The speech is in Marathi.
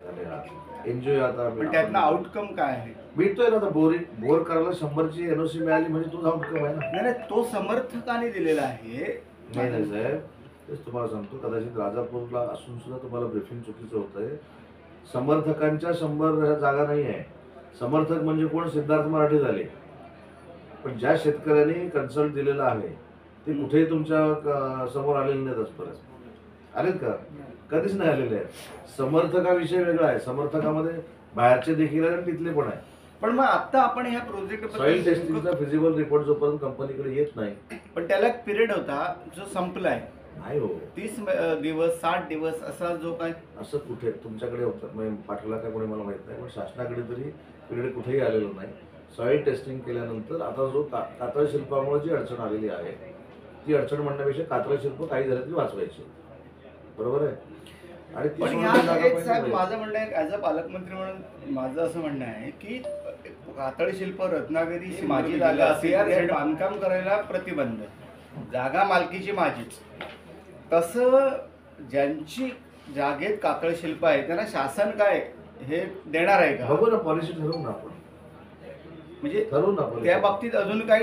एनजीओ आता पण त्यातनं आउटकम काय आहे? मिळतोय ना. आता बोर करायला 100ची एनओसी मिळाली म्हणजे तोच आउटकम आहे ना. नाही नाही, तो समर्थकाने दिलेला आहे. नाही नाही साहेब, तेच तुम्हाला सांगतो, कदाचित राजापूरला असून सुद्धा तुम्हाला ब्रिफिंग चुकीचं होतंय. समर्थकांच्या 100 जागा नाही आहे. समर्थक म्हणजे कोण? सिद्धार्थ मराठे झाले. पण ज्या शेतकऱ्यांनी कन्सल्ट दिलेला आहे ते कुठेही तुमच्या समोर आलेले नाहीत आजपर्यंत. आलेत का? कधीच नाही आलेले आहेत. समर्थकाविषयी वेगळा आहे. समर्थकामध्ये बाहेरचे देखील आहे आणि तिथले पण आहे. पण मग आता आपण ह्या प्रोजेक्ट सॉइल टेस्टिंगचा फिजिबल रिपोर्ट जोपर्यंत कंपनीकडे येत नाही. पण त्याला एक पिरियड होता जो संपलाय. नाही हो, 30 दिवस 60 दिवस असा जो काय असं कुठे तुमच्याकडे होतं म्हणजे पाठवला काय कोणी मला माहित नाही, पण शासनाकडे तरी पिरियड कुठेही आलेलं नाही. सॉइल टेस्टिंग केल्यानंतर आता जो कातळ शिल्पामुळे जी अडचण आलेली आहे ती अडचण म्हणण्यापेक्षा कातळ शिल्प काही झालं तरी वाचवायचे. बरोबर आहे. आणि ती पण सोडून ह्या जागा एक पाहिजे साहेब नाही. माझं म्हणणं आहे, ॲज अ पालकमंत्री म्हणून माझं असं म्हणणं आहे की कातळ शिल्प रत्नागिरी ही माझी जागा असेल, बांधकाम करायला प्रतिबंध, जागा मालकीची माझीच. तसं ज्यांची जागेत कातळ शिल्प आहे त्यांना शासन काय हे देणार आहे का? बघू ना, पॉलिसी ठरवू ना आपण. म्हणजे ठरवू ना त्या policy. बाबतीत अजून काही